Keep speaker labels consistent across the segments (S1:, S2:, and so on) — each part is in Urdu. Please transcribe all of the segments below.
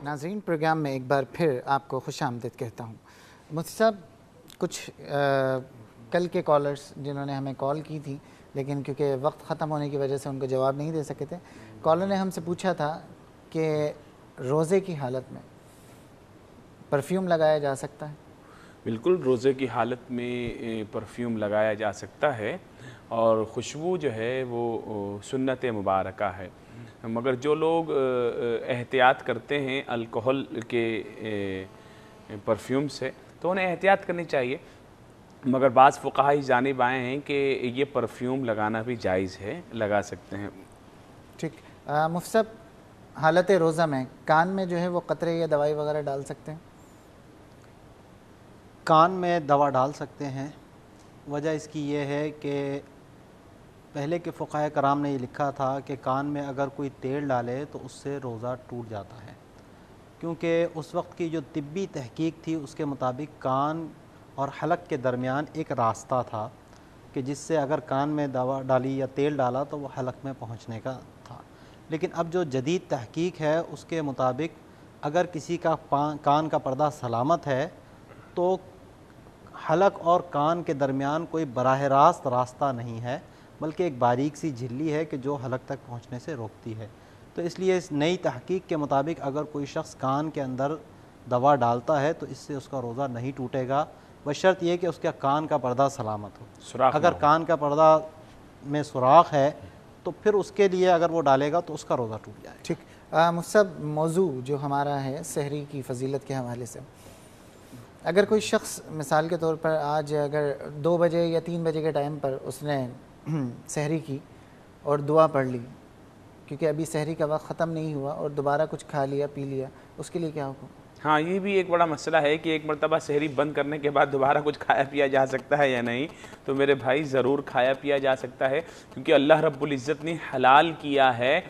S1: ناظرین پروگرام میں ایک بار پھر آپ کو خوش آمدید کہتا ہوں۔ مفتی صاحب، کچھ کل کے کالرز جنہوں نے ہمیں کال کی تھی لیکن کیونکہ وقت ختم ہونے کی وجہ سے ان کو جواب نہیں دے سکے تھے، کالر نے ہم سے پوچھا تھا کہ روزے کی حالت میں پرفیوم لگایا جا سکتا ہے؟
S2: بالکل، روزے کی حالت میں پرفیوم لگایا جا سکتا ہے اور خوشبو جو ہے وہ سنت مبارکہ ہے، مگر جو لوگ احتیاط کرتے ہیں الکحل کے پرفیوم سے تو انہیں احتیاط کرنی چاہیے، مگر بعض فقہاء اس جانب آئے ہیں کہ یہ پرفیوم لگانا بھی جائز ہے، لگا سکتے ہیں۔
S1: ٹھیک، مفتی صاحب حالت روزہ میں کان میں جو ہے وہ قطرے یا دوائی وغیرہ ڈال سکتے ہیں؟
S3: کان میں دوا ڈال سکتے ہیں۔ وجہ اس کی یہ ہے کہ پہلے کے فقہاء کرام نے یہ لکھا تھا کہ کان میں اگر کوئی تیل ڈالے تو اس سے روزہ ٹوٹ جاتا ہے، کیونکہ اس وقت کی جو طبی تحقیق تھی اس کے مطابق کان اور حلق کے درمیان ایک راستہ تھا کہ جس سے اگر کان میں دوا ڈالی یا تیل ڈالا تو وہ حلق میں پہنچنے کا تھا۔ لیکن اب جو جدید تحقیق ہے اس کے مطابق اگر کسی کا کان کا پردہ سلامت ہے تو حلق اور کان کے درمیان کوئی براہ راست راستہ نہیں ہے، بلکہ ایک باریک سی جھلی ہے کہ جو حلق تک پہنچنے سے روکتی ہے۔ تو اس لیے اس نئی تحقیق کے مطابق اگر کوئی شخص کان کے اندر دوا ڈالتا ہے تو اس سے اس کا روزہ نہیں ٹوٹے گا، بشرط یہ کہ اس کا کان کا پردہ سلامت ہو۔ اگر کان کا پردہ میں سوراخ ہے تو پھر اس کے لیے اگر وہ ڈالے گا تو اس کا روزہ ٹوٹ جائے گا۔
S1: ٹھیک، مصب موضوع جو ہمارا ہے سحری کی فضیلت کے حوالے سے، اگر کوئی شخص مثال کے طور پر آج اگر 2 بجے یا 3 بجے کے ٹائم پر اس نے سحری کی اور دعا پڑھ لی، کیونکہ ابھی سحری کا وقت ختم نہیں ہوا، اور دوبارہ کچھ کھا لیا پی لیا، اس کے لیے کیا حکم؟
S2: ہاں، یہ بھی ایک بڑا مسئلہ ہے کہ ایک مرتبہ سحری بند کرنے کے بعد دوبارہ کچھ کھایا پیا جا سکتا ہے یا نہیں۔ تو میرے بھائی ضرور کھایا پیا جا سکتا ہے، کیونکہ اللہ رب العزت نے حلال کیا ہے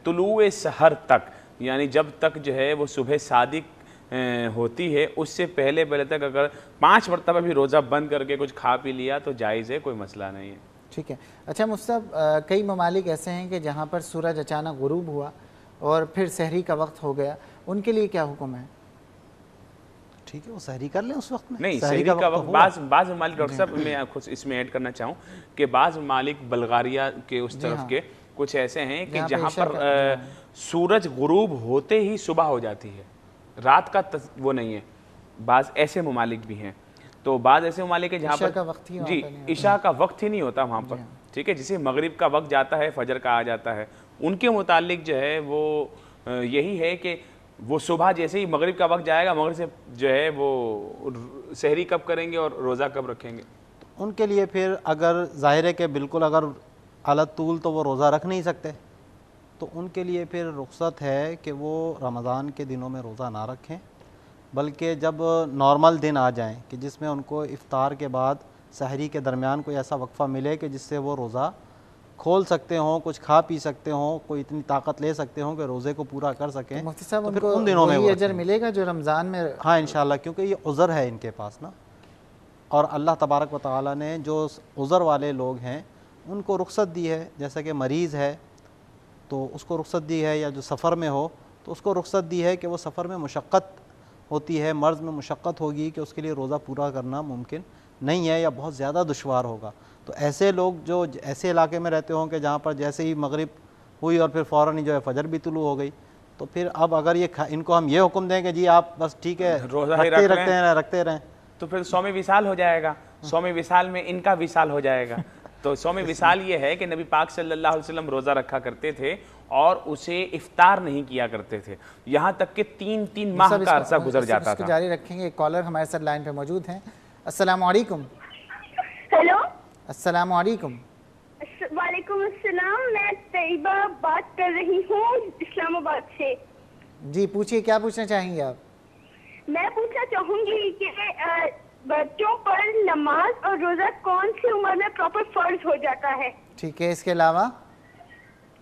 S2: طلوع سحر تک، یعنی جب تک جو ہے وہ صبح صادق ہوتی ہے اس سے پہلے تک اگر 5 مرتبہ بھی روزہ بند کر کے کچھ کھا پی لیا تو جائز ہے، کوئی مسئلہ نہیں ہے۔
S1: ٹھیک ہے۔ اچھا مصب، کئی ممالک ایسے ہیں کہ جہاں پر سورج اچانک غروب ہوا اور پھر سحری کا وقت ہو گیا، ان کے لیے کیا حکم ہے؟
S3: ٹھیک ہے، وہ سحری کر لیں اس وقت میں۔
S2: نہیں، سحری کا وقت بعض ممالک، ڈاکٹر صاحب میں خود اس میں ایڈ کرنا چاہوں کہ بعض ممالک بلغاریہ کے اس طرف کے کچھ ایسے ہیں کہ جہاں پر سورج غروب ہوتے ہی صبح ہو جاتی ہے، رات کا وہ نہیں ہے، بعض ایسے ممالک بھی ہیں۔ تو بعض ایسے ممالک ہیں جہاں پر جی عشاء کا وقت ہی نہیں ہوتا وہاں پر، ٹھیک ہے، جسے مغرب کا وقت جاتا ہے، فجر کا آ جاتا ہے، ان کے متعلق جو ہے وہ یہی ہے کہ وہ صبح جیسے ہی مغرب کا وقت جائے گا، مغرب سے جو ہے وہ سحری کب کریں گے اور روزہ کب رکھیں گے؟
S3: ان کے لیے پھر اگر ظاہر ہے کہ بالکل اگر علت طول تو وہ روزہ رکھ نہیں سکتے، تو ان کے لیے پھر رخصت ہے کہ وہ رمضان کے دنوں میں روزہ نہ رکھیں، بلکہ جب نارمل دن آ جائیں کہ جس میں ان کو افطار کے بعد سحری کے درمیان کوئی ایسا وقفہ ملے کہ جس سے وہ روزہ کھول سکتے ہوں، کچھ کھا پی سکتے ہوں، کوئی اتنی طاقت لے سکتے ہوں کہ روزے کو پورا کر سکیں،
S1: مفتی صاحب
S3: تو پھر ان دنوں میں
S1: وہی اجر ملے گا جو رمضان میں؟
S3: ہاں انشاءاللہ، کیونکہ یہ عذر ہے ان کے پاس نا، اور اللہ تبارک و تعالیٰ نے جو عذر والے لوگ ہیں ان کو رخصت دی ہے، جیسا کہ مریض ہے تو اس کو رخصت دی ہے، یا جو سفر میں ہو تو اس کو رخصت دی ہے کہ وہ سفر میں مشقت ہوتی ہے، مرض میں مشقت ہوگی کہ اس کے لیے روزہ پورا کرنا ممکن نہیں ہے یا بہت زیادہ دشوار ہوگا۔ تو ایسے لوگ جو ایسے علاقے میں رہتے ہوں کہ جہاں پر جیسے ہی مغرب ہوئی اور پھر فوراً ہی جو ہے فجر بھی طلوع ہو گئی، تو پھر اب اگر ان کو ہم یہ حکم دیں کہ جی آپ بس ٹھیک ہے
S2: روزہ
S3: رکھتے رہیں
S2: تو پھر صوم وصال ہو جائے گا، صوم وصال میں ان کا وصال ہو جائے گا۔ تو صوم وصال یہ ہے کہ نبی پاک صلی اللہ علیہ وسلم روزہ رکھا کرتے تھے اور اسے افطار نہیں کیا کرتے تھے، یہاں تک کہ 3 ماہ کا عرصہ گزر جاتا تھا۔
S1: جاری رکھیں گے، ایک کالر ہمارے ساتھ لائن پہ موجود ہیں۔ السلام علیکم۔
S4: ہیلو،
S1: السلام علیکم۔
S4: وعلیکم السلام، میں طیبہ بات کر رہی ہوں اسلام آباد سے۔
S1: جی پوچھیے، کیا پوچھنا چاہیں گے آپ؟
S4: میں پوچھنا چاہوں گی کہ بچوں پر نماز اور روزہ کون سی عمر میں پراپر فرض ہو جاتا ہے؟
S1: ٹھیک ہے، اس کے علاوہ؟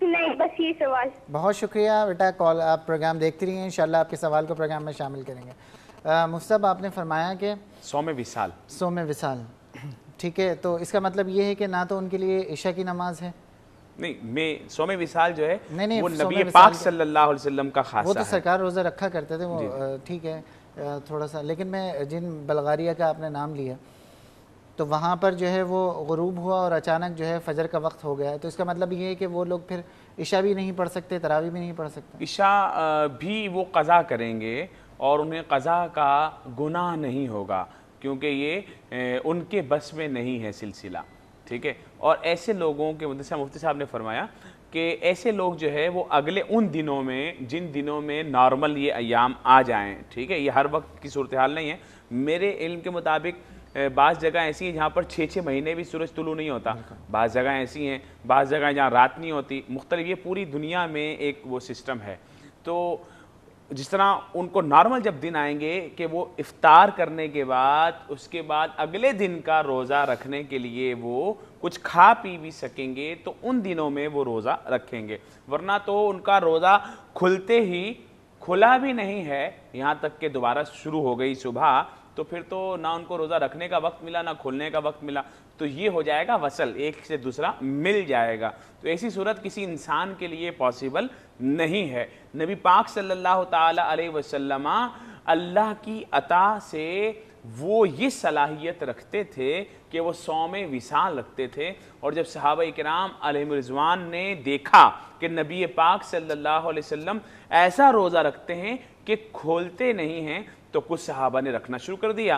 S4: نہیں، بس یہ سوال۔
S1: بہت شکریہ بیٹا، کال آپ پروگرام دیکھتی رہیے، انشاءاللہ آپ کے سوال کو پروگرام میں شامل کریں گے۔ مصطفیٰ آپ نے فرمایا کہ
S2: صوم وصال،
S1: ٹھیک ہے، تو اس کا مطلب یہ ہے کہ نہ تو ان کے لیے عشاء کی نماز ہے،
S2: نہیں میں سوم وصال جو ہے
S1: نہیں
S2: وہ
S1: سوم
S2: نبی
S1: وصال
S2: پاک صلی اللہ علیہ وسلم کا خاصہ
S1: وہ تو
S2: ہے.
S1: سرکار روزہ رکھا کرتے تھے وہ ٹھیک ہے تھوڑا سا. لیکن میں جن بلغاریہ کا آپ نے نام لیا تو وہاں پر جو ہے وہ غروب ہوا اور اچانک جو ہے فجر کا وقت ہو گیا, تو اس کا مطلب یہ ہے کہ وہ لوگ پھر عشاء بھی نہیں پڑھ سکتے, تراویح بھی نہیں پڑھ سکتے.
S2: عشاء بھی وہ قضا کریں گے اور انہیں قضا کا گناہ نہیں ہوگا کیونکہ یہ ان کے بس میں نہیں ہے سلسلہ, ٹھیک ہے. اور ایسے لوگوں کے مفتی صاحب نے فرمایا کہ ایسے لوگ جو ہے وہ اگلے ان دنوں میں جن دنوں میں نارمل یہ ایام آ جائیں, ٹھیک ہے, یہ ہر وقت کی صورتحال نہیں ہے. میرے علم کے مطابق بعض جگہ ایسی ہیں جہاں پر 6 مہینے بھی سورج طلوع نہیں ہوتا, بعض جگہ ایسی ہیں, بعض جگہ جہاں رات نہیں ہوتی, مختلف, یہ پوری دنیا میں ایک وہ سسٹم ہے. تو جس طرح ان کو نارمل جب دن آئیں گے کہ وہ افطار کرنے کے بعد اس کے بعد اگلے دن کا روزہ رکھنے کے لیے وہ کچھ کھا پی بھی سکیں گے تو ان دنوں میں وہ روزہ رکھیں گے, ورنہ تو ان کا روزہ کھلتے ہی کھلا بھی نہیں ہے یہاں تک کہ دوبارہ شروع ہو گئی صبح, تو پھر تو نہ ان کو روزہ رکھنے کا وقت ملا نہ کھولنے کا وقت ملا, تو یہ ہو جائے گا وصل, ایک سے دوسرا مل جائے گا. تو ایسی صورت کسی انسان کے لیے پاسبل نہیں ہے. نبی پاک صلی اللہ تعالی علیہ وسلم اللہ کی عطا سے وہ یہ صلاحیت رکھتے تھے کہ وہ صوم وصال رکھتے تھے, اور جب صحابہ کرام علیہم رضوان نے دیکھا کہ نبی پاک صلی اللہ علیہ وسلم ایسا روزہ رکھتے ہیں کہ کھولتے نہیں ہیں, تو کچھ صحابہ نے رکھنا شروع کر دیا.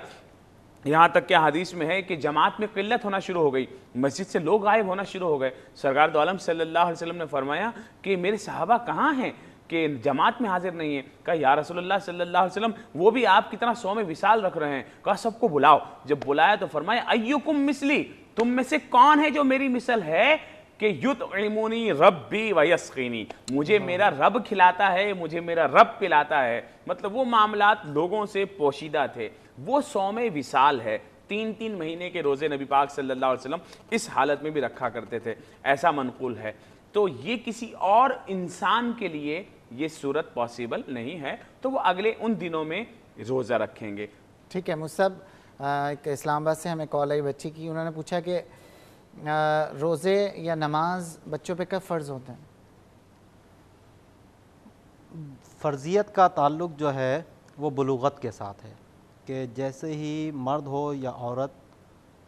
S2: یہاں تک کہ حدیث میں ہے کہ جماعت میں قلت ہونا شروع ہو گئی, مسجد سے لوگ غائب ہونا شروع ہو گئے. سرکار دو عالم صلی اللہ علیہ وسلم نے فرمایا کہ میرے صحابہ کہاں ہیں کہ جماعت میں حاضر نہیں ہیں؟ کہا یا رسول اللہ صلی اللہ علیہ وسلم وہ بھی آپ کی طرح صوم وصال رکھ رہے ہیں. کہا سب کو بلاؤ. جب بلایا تو فرمایا ایکم مثلی, تم میں سے کون ہے جو میری مثل ہے کہ یطعمنی ربی ویسقینی, مجھے میرا رب کھلاتا ہے, مجھے میرا رب پلاتا ہے. مطلب وہ معاملات لوگوں سے پوشیدہ تھے. وہ صوم وصال ہے, 3 مہینے کے روزے نبی پاک صلی اللہ علیہ وسلم اس حالت میں بھی رکھا کرتے تھے, ایسا منقول ہے. تو یہ کسی اور انسان کے لیے یہ صورت پاسبل نہیں ہے, تو وہ اگلے ان دنوں میں روزہ رکھیں گے.
S1: ٹھیک ہے. مصعب ایک اسلام آباد سے ہمیں کال آئی بچی کی, انہوں نے پوچھا کہ روزے یا نماز بچوں پہ کب فرض ہوتے ہیں؟
S3: فرضیت کا تعلق جو ہے وہ بلوغت کے ساتھ ہے, کہ جیسے ہی مرد ہو یا عورت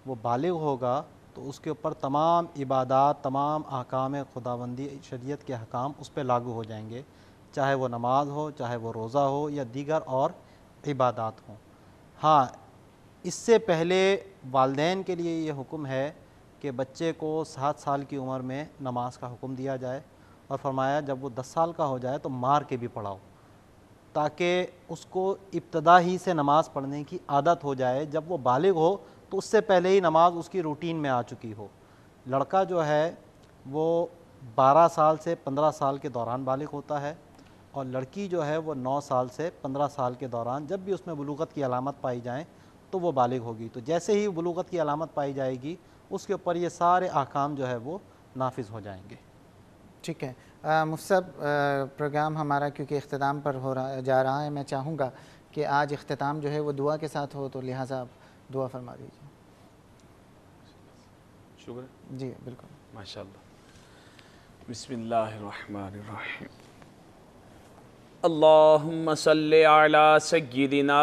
S3: وہ بالغ ہوگا تو اس کے اوپر تمام عبادات, تمام احکام خداوندی شریعت کے احکام اس پہ لاگو ہو جائیں گے, چاہے وہ نماز ہو, چاہے وہ روزہ ہو یا دیگر اور عبادات ہوں. ہاں, اس سے پہلے والدین کے لیے یہ حکم ہے کہ بچے کو 7 سال کی عمر میں نماز کا حکم دیا جائے, اور فرمایا جب وہ 10 سال کا ہو جائے تو مار کے بھی پڑھاؤ, تاکہ اس کو ابتدا ہی سے نماز پڑھنے کی عادت ہو جائے. جب وہ بالغ ہو تو اس سے پہلے ہی نماز اس کی روٹین میں آ چکی ہو. لڑکا جو ہے وہ 12 سال سے 15 سال کے دوران بالغ ہوتا ہے, اور لڑکی جو ہے وہ 9 سال سے 15 سال کے دوران جب بھی اس میں بلوغت کی علامت پائی جائیں تو وہ بالغ ہوگی. تو جیسے ہی بلوغت کی علامت پائی جائے گی اس کے اوپر یہ سارے احکام جو ہے وہ نافذ ہو جائیں گے.
S1: ٹھیک ہے. مصعب پروگرام ہمارا کیونکہ اختتام پر جا رہا ہے, میں چاہوں گا کہ آج اختتام جو ہے وہ دعا کے ساتھ ہو, تو لہٰذا آپ دعا فرما دیجیے.
S2: شکر.
S1: جی بالکل.
S2: ماشاء اللہ. بسم اللہ الرحمن الرحیم. اللہم صلی علی سیدنا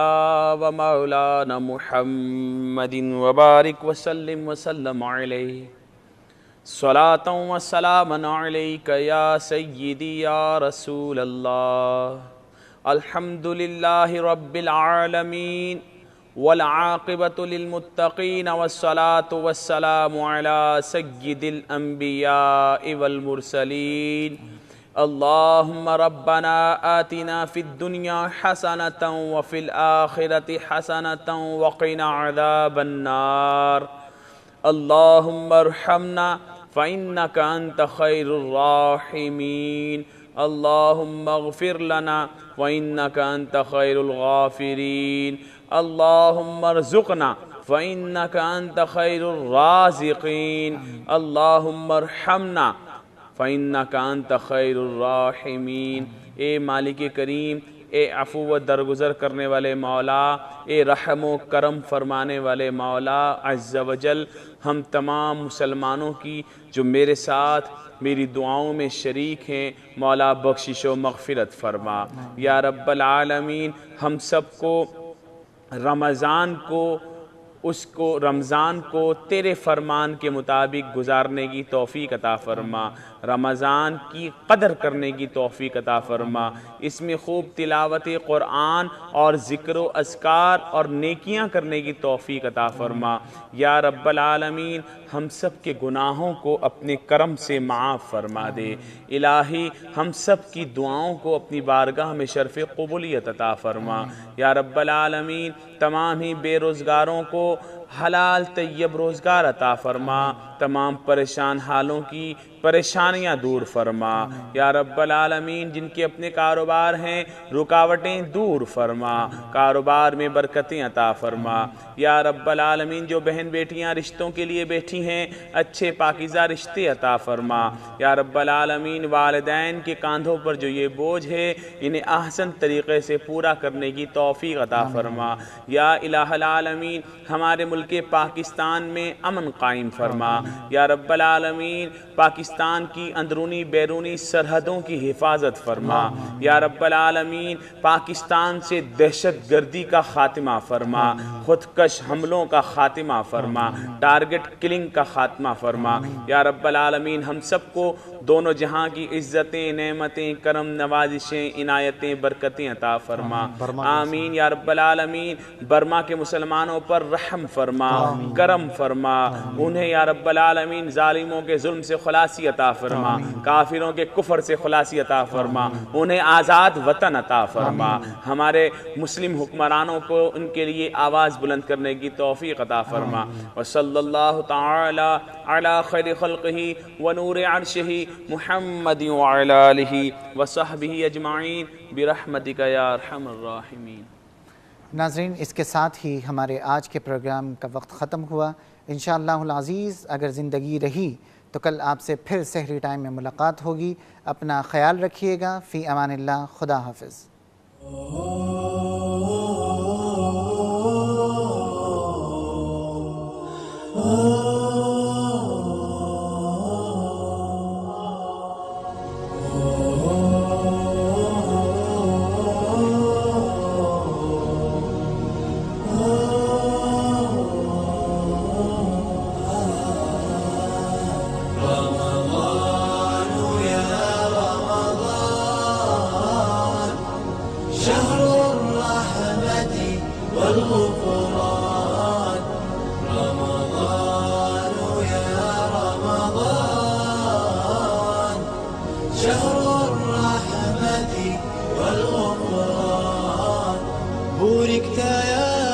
S2: و مولانا محمد وبارک وسلم وسلم علیہ. صلاۃ و سلام علیک یا سیدی یا رسول اللہ. الحمد للہ رب العالمین والعاقبۃ للمتقین والصلاۃ والسلام علی سید الانبیاء والمرسلین. اللہم ربنا آتنا فی الدنیا حسنۃ وفی الآخرۃ حسنۃ وقنا عذاب النار. اللہم ارحمنا فإنک انت خیر الراحمین. اللہم اغفر لنا فإنک انت خیر الغافرین. اللہم ارزقنا فإنک انت خیر الرازقین. اللہم ارحمنا فإنک انت خیر الراحمین. اے مالک کریم, اے عفو و درگزر کرنے والے مولا، اے رحم و کرم فرمانے والے مولا عز و جل، ہم تمام مسلمانوں کی جو میرے ساتھ میری دعاؤں میں شریک ہیں مولا بخشش و مغفرت فرما یا رب العالمین۔ ہم سب کو رمضان کو تیرے فرمان کے مطابق گزارنے کی توفیق عطا فرما، رمضان کی قدر کرنے کی توفیق عطا فرما، اس میں خوب تلاوت قرآن اور ذکر و اذکار اور نیکیاں کرنے کی توفیق عطا فرما یا رب العالمین۔ ہم سب کے گناہوں کو اپنے کرم سے معاف فرما دے الہی، ہم سب کی دعاؤں کو اپنی بارگاہ میں شرف قبولیت عطا فرما یا رب العالمین۔ تمام ہی بے روزگاروں کو حلال طیب روزگار عطا فرما، تمام پریشان حالوں کی پریشانیاں دور فرما یا رب العالمین۔ جن کے اپنے کاروبار ہیں رکاوٹیں دور فرما، کاروبار میں برکتیں عطا فرما یا رب العالمین۔ جو بہن بیٹیاں رشتوں کے لیے بیٹھی ہیں اچھے پاکیزہ رشتے عطا فرما یا رب العالمین۔ والدین کے کاندھوں پر جو یہ بوجھ ہے انہیں احسن طریقے سے پورا کرنے کی توفیق عطا فرما یا الہ العالمین۔ ہمارے ملک پاکستان میں امن قائم فرما یا رب العالمین۔ پاکستان کی اندرونی بیرونی سرحدوں کی حفاظت فرما یا رب العالمین۔ پاکستان سے دہشت گردی کا خاتمہ فرما، خودکش حملوں کا خاتمہ فرما، ٹارگٹ کلنگ کا خاتمہ فرما یا رب العالمین۔ ہم سب کو دونوں جہاں کی عزتیں، نعمتیں، کرم نوازشیں، عنایتیں، برکتیں عطا فرما آمین یا رب العالمین۔ برما کے مسلمانوں پر رحم فرما، کرم فرما، انہیں یا رب العالمین ظالموں کے ظلم سے خلاصی عطا فرما، کافروں کے کفر سے خلاصی عطا فرما، انہیں آزاد وطن عطا فرما۔ ہمارے مسلم حکمرانوں کو ان کے لیے آواز بلند کرنے کی توفیق عطا فرما۔ وصلی اللہ تعالی علی خیر خلقہ ونور عرشہ محمد وعلی آلہ وصحبہ اجمعین برحمتک یا ارحم الراحمین۔
S1: ناظرین، اس کے ساتھ ہی ہمارے آج کے پروگرام کا وقت ختم ہوا۔ انشاءاللہ العزیز اگر زندگی رہی تو کل آپ سے پھر سحری ٹائم میں ملاقات ہوگی۔ اپنا خیال رکھیے گا۔ فی امان اللہ، خدا حافظ۔
S5: بوركت يا